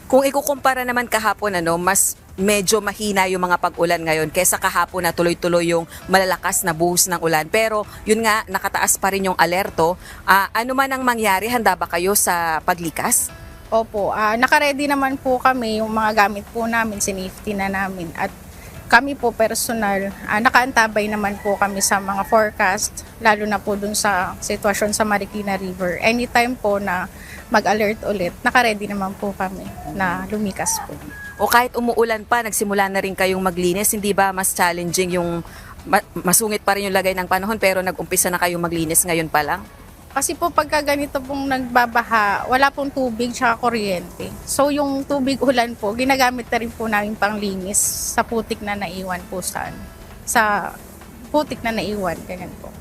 Kung ikukumpara naman kahapon, mas medyo mahina yung mga pag-ulan ngayon kaysa kahapon na tuloy-tuloy yung malalakas na buhos ng ulan. Pero yun nga, nakataas pa rin yung alerto. Ano man ang mangyari, handa ba kayo sa paglikas? Opo, nakaready naman po kami, yung mga gamit po namin, sinafety na namin. At kami po personal, nakaantabay naman po kami sa mga forecast, lalo na po dun sa sitwasyon sa Marikina River. Anytime po na mag-alert ulit, nakaready naman po kami na lumikas po. O kahit umuulan pa, nagsimula na rin kayong maglinis, hindi ba mas challenging yung masungit pa rin yung lagay ng panahon pero nag-umpisa na kayong maglinis ngayon pa lang? Kasi po pagka ganito pong nagbabaha, wala pong tubig tsaka kuryente. So yung tubig ulan po, ginagamit na rin po namin panglinis sa putik na naiwan po sa putik na naiwan, ganyan po.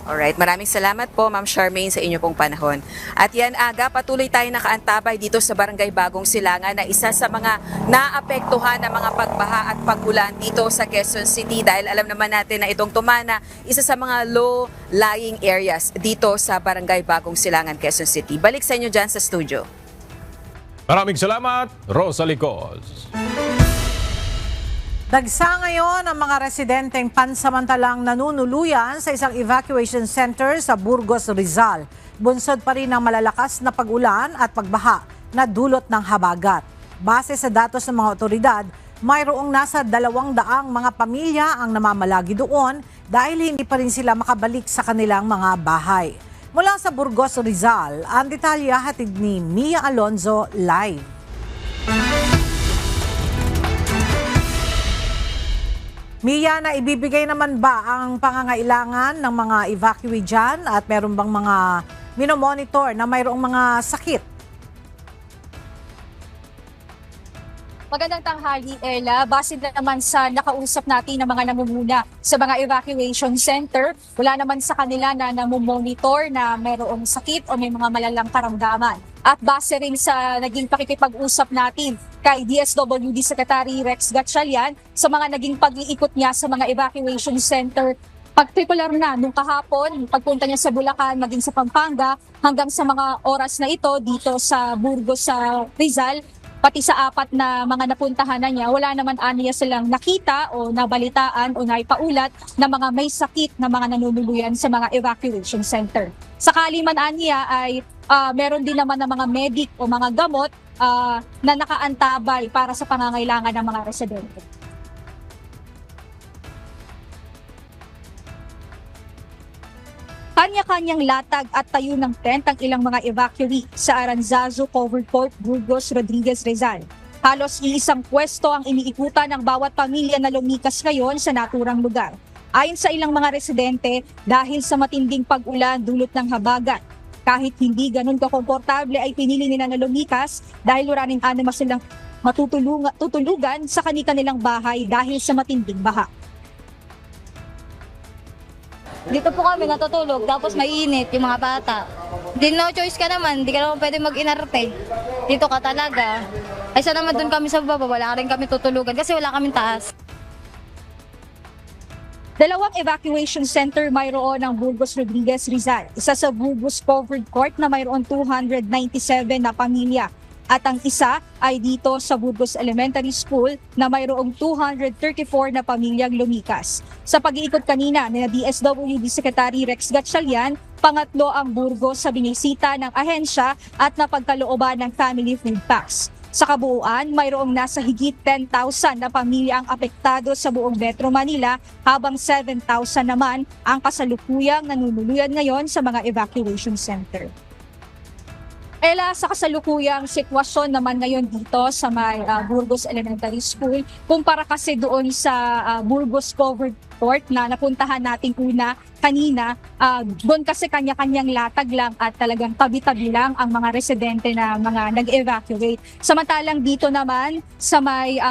Alright, maraming salamat po Ma'am Charmaine sa inyo pong panahon. At yan, Aga, patuloy tayo nakaantabay dito sa Barangay Bagong Silangan na isa sa mga naapektuhan ng mga pagbaha at pag-ulan dito sa Quezon City dahil alam naman natin na itong Tumana, isa sa mga low-lying areas dito sa Barangay Bagong Silangan, Quezon City. Balik sa inyo dyan sa studio. Maraming salamat, Rosalie Coz. Dagsa ngayon ang mga residenteng pansamantalang nanunuluyan sa isang evacuation center sa Burgos, Rizal. Bunsod pa rin ang malalakas na pag-ulan at pagbaha na dulot ng habagat. Base sa datos ng mga otoridad, mayroong nasa 200 mga pamilya ang namamalagi doon dahil hindi pa rin sila makabalik sa kanilang mga bahay. Mula sa Burgos, Rizal, ang detalye hatid ni Mia Alonzo live. Mia, na ibibigay naman ba ang pangangailangan ng mga evacuee dyan at meron bang mga minomonitor na mayroong mga sakit? Magandang tanghali, Ella. Base na naman sa nakausap natin ng mga namumuna sa mga evacuation center, wala naman sa kanila na namumonitor na mayroong sakit o may mga malalang karamdaman. At base rin sa naging pakikipag-usap natin kay DSWD Secretary Rex Gatchalian sa mga naging pag-iikot niya sa mga evacuation center, particular na nung kahapon, pagpunta niya sa Bulacan, maging sa Pampanga, hanggang sa mga oras na ito dito sa Burgos sa Rizal, pati sa 4 na mga napuntahan na niya, wala naman aniya silang nakita o nabalitaan o naipaulat na mga may sakit na mga nanunuluyan sa mga evacuation center. Sakali man aniya ay meron din naman ng mga medic o mga gamot na nakaantabay para sa pangangailangan ng mga residente. Kanya-kanyang latag at tayo ng tent ang ilang mga evacuee sa Aranzazu, Covered Court, Burgos, Rodriguez, Rizal. Halos iisang pwesto ang iniikutan ng bawat pamilya na lumikas ngayon sa naturang lugar. Ayon sa ilang mga residente, dahil sa matinding pag-ulan dulot ng habagat, kahit hindi ganun kakomportable ay pinili nila na lumikas dahil wala rin anima silang tutulugan sa kanilang bahay dahil sa matinding baha. Dito po kami natutulog, tapos mainit yung mga bata. Di no choice ka naman, di ka naman pwede mag-inarte. Dito ka talaga. Ay sana naman doon kami sa baba, wala rin kami tutulugan kasi wala kaming taas. Dalawang evacuation center mayroon ng Burgos Rodriguez Rizal. Isa sa Burgos Covered Court na mayroon 297 na pamilya. At ang isa ay dito sa Burgos Elementary School na mayroong 234 na pamilyang lumikas. Sa pag-iikot kanina ni DSWD Secretary Rex Gatchalian, pangatlo ang Burgos sa binisita ng ahensya at napagkalooban ng family food packs. Sa kabuuan, mayroong nasa higit 10,000 na pamilya ang apektado sa buong Metro Manila, habang 7,000 naman ang kasalukuyang nanunuluyan ngayon sa mga evacuation center. Ella, sa kasalukuyang sitwasyon naman ngayon dito sa may Burgos Elementary School, kumpara kasi doon sa Burgos Covered Court na napuntahan natin una kanina, doon kasi kanya-kanyang latag lang at talagang tabi-tabi lang ang mga residente na mga nag-evacuate. Samantalang dito naman sa may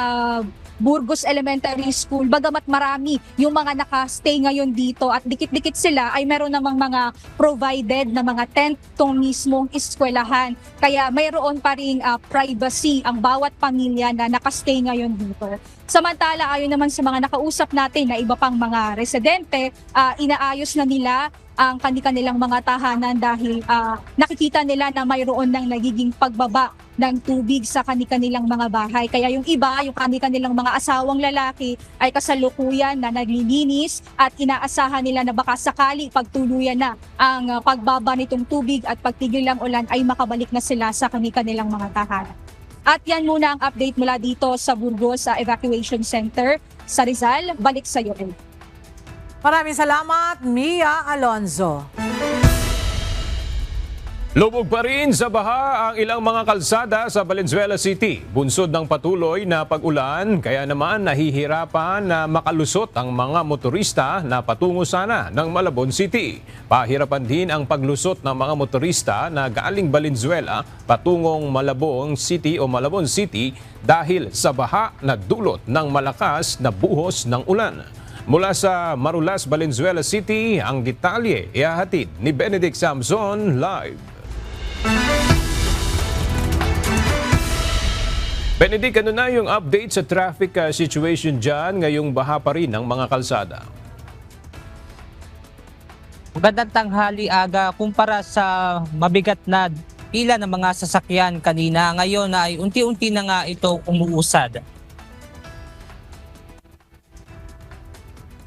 Burgos Elementary School, bagamat marami yung mga nakastay ngayon dito at dikit-dikit sila, ay meron namang mga provided na mga tent tong mismong eskwelahan. Kaya mayroon pa ring privacy ang bawat pamilya na nakastay ngayon dito. Samantala, ayon naman sa mga nakausap natin na iba pang mga residente, inaayos na nila ang kanilang mga tahanan dahil nakikita nila na mayroon ng nagiging pagbaba ng tubig sa kanilang mga bahay. Kaya yung iba, yung kanilang mga asawang lalaki ay kasalukuyan na naglilinis at inaasahan nila na baka sakali pagtuluyan na ang pagbaba nitong tubig at pagtigil ng ulan ay makabalik na sila sa kanilang mga tahanan. At yan muna ang update mula dito sa Burgos sa Evacuation Center sa Rizal. Balik sa iyo. Maraming salamat, Mia Alonzo. Lubog pa rin sa baha ang ilang mga kalsada sa Valenzuela City. Bunsod ng patuloy na pag-ulan, kaya naman nahihirapan na makalusot ang mga motorista na patungo sana ng Malabon City. Pahirapan din ang paglusot ng mga motorista na galing Valenzuela patungong Malabon City o Malabon City dahil sa baha na dulot ng malakas na buhos ng ulan. Mula sa Marulas, Valenzuela City, ang detalye ihahatid ni Benedict Samson live. Benedict, ano na yung update sa traffic situation dyan ngayong baha pa rin ng mga kalsada? Magandang tanghali, Aga. Kumpara sa mabigat na pila ng mga sasakyan kanina, ngayon ay unti-unti na nga ito umuusad.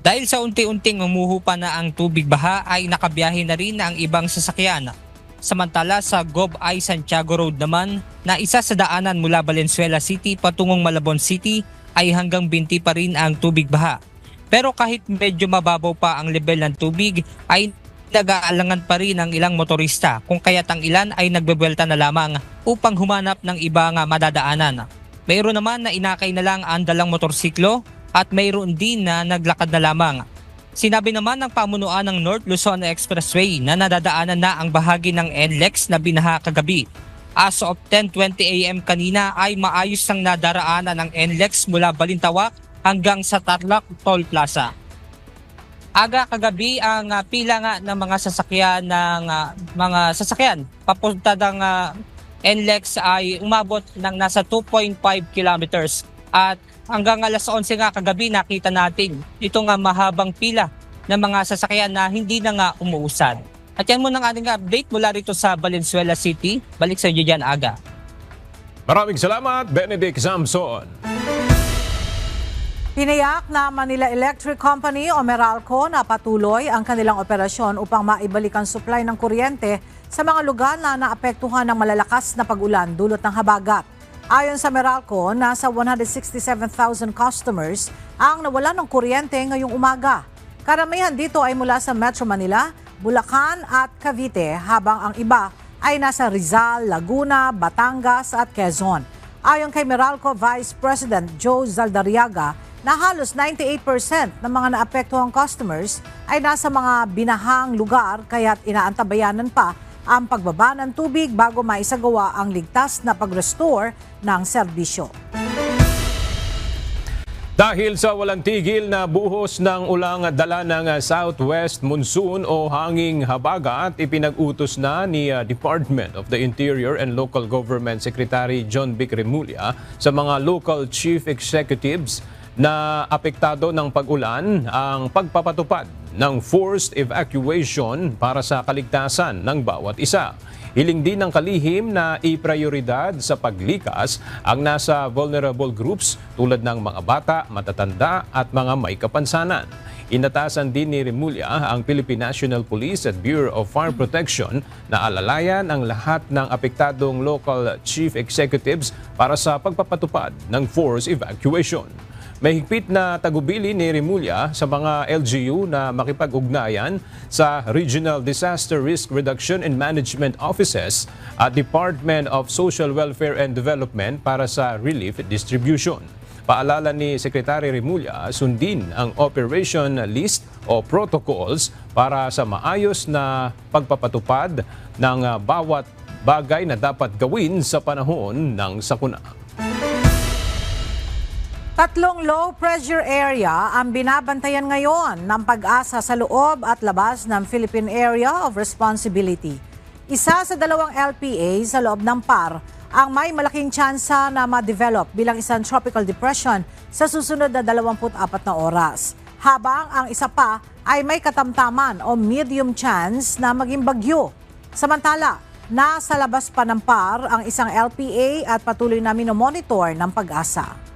Dahil sa unti-unting umuhupa na ang tubig baha ay nakabiyahe na rin ang ibang sasakyan. Samantala sa Gob-Ay Santiago Road naman na isa sa daanan mula Valenzuela City patungong Malabon City ay hanggang binti pa rin ang tubig baha. Pero kahit medyo mababaw pa ang level ng tubig ay nag-aalangan pa rin ang ilang motorista kung kaya't ang ilan ay nagbebuelta na lamang upang humanap ng ibang madadaanan. Mayroon naman na inakay na lang ang dalang motorsiklo at mayroon din na naglakad na lamang. Sinabi naman ng pamunuan ng North Luzon Expressway na nadadaanan na ang bahagi ng NLEX na binaha kagabi. As of 10:20 AM kanina ay maayos nang nadaraanan ng NLEX mula Balintawak hanggang sa Tarlac Toll Plaza. Aga kagabi ang pila nga ng mga sasakyan papunta ng NLEX ay umabot ng nasa 2.5 kilometers at hanggang alas 11 nga kagabi nakita natin itong mahabang pila ng mga sasakyan na hindi na nga umuusad. At yan muna ang ating update mula rito sa Valenzuela City. Balik sa inyo dyan, Aga. Maraming salamat, Benedict Samson. Tiniyak na Manila Electric Company o Meralco na patuloy ang kanilang operasyon upang maibalik ang supply ng kuryente sa mga lugar na naapektuhan ng malalakas na pag-ulan dulot ng habagat. Ayon sa Meralco, nasa 167,000 customers ang nawalan ng kuryente ngayong umaga. Karamihan dito ay mula sa Metro Manila, Bulacan at Cavite, habang ang iba ay nasa Rizal, Laguna, Batangas at Quezon. Ayon kay Meralco Vice President Joe Zaldariaga, na halos 98% ng mga naapektuhang customers ay nasa mga binahang lugar kaya't inaantabayanan pa ang pagbaba ng tubig bago maisagawa ang ligtas na pag-restore ng serbisyo. Dahil sa walang tigil na buhos ng ulang dala ng southwest monsoon o hanging habagat, ipinag-utos na ni Department of the Interior and Local Government Secretary John Vic Remulla sa mga local chief executives na apektado ng pag-ulan ang pagpapatupad ng forced evacuation para sa kaligtasan ng bawat isa. Hiling din ng kalihim na iprioridad sa paglikas ang nasa vulnerable groups tulad ng mga bata, matatanda at mga may kapansanan. Inatasan din ni Remulla ang Philippine National Police at Bureau of Fire Protection na alalayan ang lahat ng apektadong local chief executives para sa pagpapatupad ng forced evacuation. May higpit na tagubili ni Remulla sa mga LGU na makipag-ugnayan sa Regional Disaster Risk Reduction and Management Offices at Department of Social Welfare and Development para sa relief distribution. Paalala ni Secretary Remulla, sundin ang operation list o protocols para sa maayos na pagpapatupad ng bawat bagay na dapat gawin sa panahon ng sakuna. 3 low-pressure area ang binabantayan ngayon ng Pag-asa sa loob at labas ng Philippine Area of Responsibility. Isa sa 2 LPA sa loob ng PAR ang may malaking tsansa na ma-develop bilang isang tropical depression sa susunod na 24 na oras. Habang ang isa pa ay may katamtaman o medium chance na maging bagyo. Samantala, nasa labas pa ng PAR ang isang LPA at patuloy na minomonitor ng Pag-asa.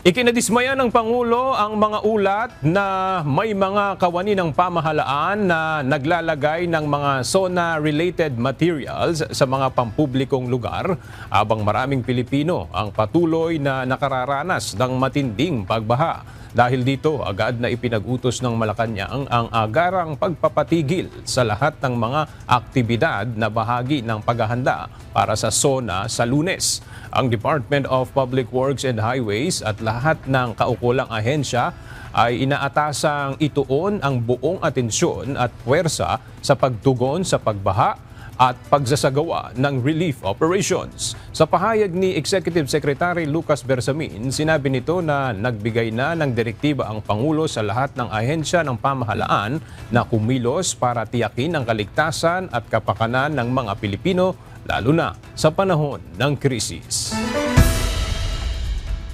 Ikinadismaya ng Pangulo ang mga ulat na may mga kawani ng pamahalaan na naglalagay ng mga SONA-related materials sa mga pampublikong lugar habang maraming Pilipino ang patuloy na nakararanas ng matinding pagbaha. Dahil dito, agad na ipinag-utos ng Malacanang ang agarang pagpapatigil sa lahat ng mga aktibidad na bahagi ng paghahanda para sa SONA sa Lunes. Ang Department of Public Works and Highways at lahat ng kaukulang ahensya ay inaatasang ituon ang buong atensyon at puwersa sa pagtugon sa pagbaha at pagsasagawa ng relief operations. Sa pahayag ni Executive Secretary Lucas Bersamin, sinabi nito na nagbigay na ng direktiba ang Pangulo sa lahat ng ahensya ng pamahalaan na kumilos para tiyakin ang kaligtasan at kapakanan ng mga Pilipino, lalo na sa panahon ng krisis.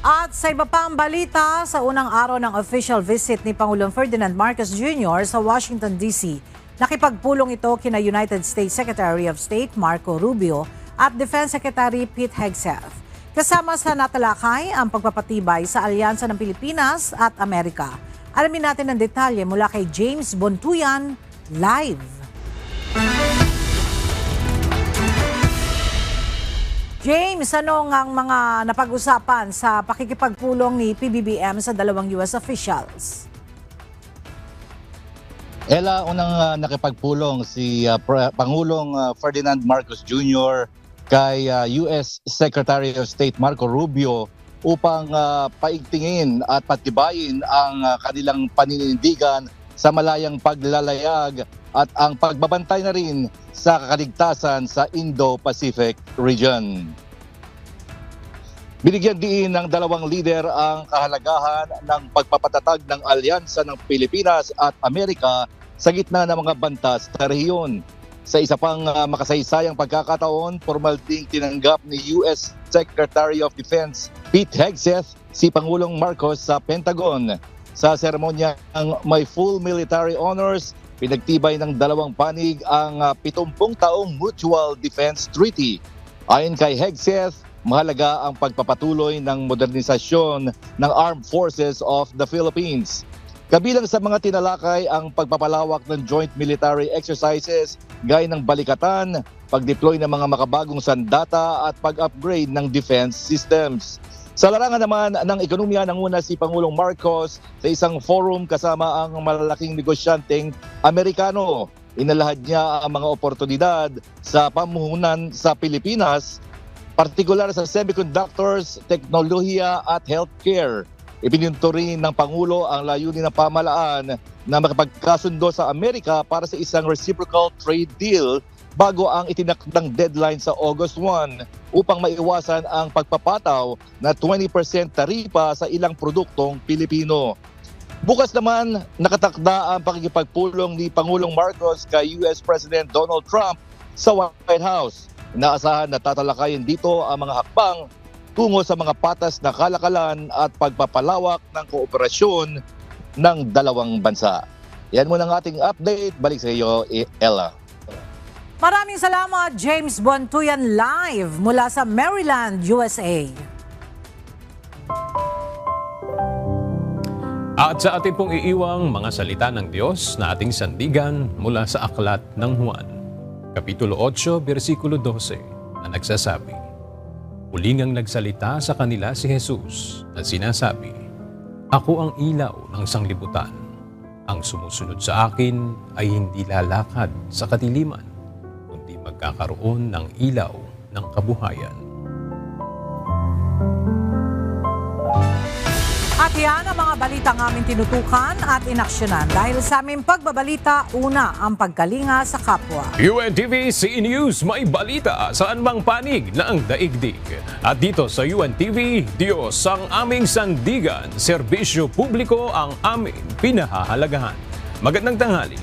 At sa iba pang balita, sa unang araw ng official visit ni Pangulong Ferdinand Marcos Jr. sa Washington, D.C., nakipagpulong ito kina United States Secretary of State Marco Rubio at Defense Secretary Pete Hegseth. Kasama sa natalakay ang pagpapatibay sa alyansa ng Pilipinas at Amerika. Alamin natin ang detalye mula kay James Bontuyan, live. James, ano ang mga napag-usapan sa pakikipagpulong ni PBBM sa dalawang US officials? Ella, unang nakipagpulong si Pangulong Ferdinand Marcos Jr. kay US Secretary of State Marco Rubio upang paigtingin at patibayin ang kanilang paninindigan sa malayang paglalayag at ang pagbabantay na rin sa kaligtasan sa Indo-Pacific region. Binigyan din ng dalawang lider ang kahalagahan ng pagpapatatag ng alyansa ng Pilipinas at Amerika sa gitna ng mga banta sa rehiyon. Sa isa pang makasaysayang pagkakataon, formal ding tinanggap ni US Secretary of Defense Pete Hegseth si Pangulong Marcos sa Pentagon. Sa seremonya ng may full military honors, pinagtibay ng dalawang panig ang 70 taong Mutual Defense Treaty. Ayon kay Hegseth, mahalaga ang pagpapatuloy ng modernisasyon ng Armed Forces of the Philippines. Kabilang sa mga tinalakay ang pagpapalawak ng joint military exercises gaya ng balikatan, pag-deploy ng mga makabagong sandata at pag-upgrade ng defense systems. Sa larangan naman ng ekonomiya, nanguna si Pangulong Marcos sa isang forum kasama ang malalaking negosyanteng Amerikano. Inalahad niya ang mga oportunidad sa pamuhunan sa Pilipinas, partikular sa semiconductors, teknolohiya at healthcare. Ipinunto rin ng Pangulo ang layunin ng pamahalaan na makapagkasundo sa Amerika para sa isang reciprocal trade deal bago ang itinakdang deadline sa August 1 upang maiwasan ang pagpapataw na 20% taripa sa ilang produktong Pilipino. Bukas naman, nakatakda ang pakikipagpulong ni Pangulong Marcos kay US President Donald Trump sa White House. Inaasahan na tatalakayin dito ang mga hakbang tungo sa mga patas na kalakalan at pagpapalawak ng kooperasyon ng dalawang bansa. Yan muna ang ating update. Balik sa iyo, Ella. Maraming salamat, James Bontuyan, live mula sa Maryland, USA. At sa ating pong iiwang mga salita ng Diyos na ating sandigan mula sa Aklat ng Juan, Kapitulo 8, versikulo 12, na nagsasabi, "Muling ang nagsalita sa kanila si Jesus na sinasabi, Ako ang ilaw ng sanglibutan. Ang sumusunod sa akin ay hindi lalakad sa kadiliman, kundi magkakaroon ng ilaw ng kabuhayan." At yan ang mga balitang aming tinutukan at inaksyonan. Dahil sa aming pagbabalita, una ang pagkalinga sa kapwa. UNTV CE News, may balita sa anumang panig ng daigdig. At dito sa UNTV, Diyos ang aming sandigan, serbisyo publiko ang aming pinahahalagahan. Magandang tanghali.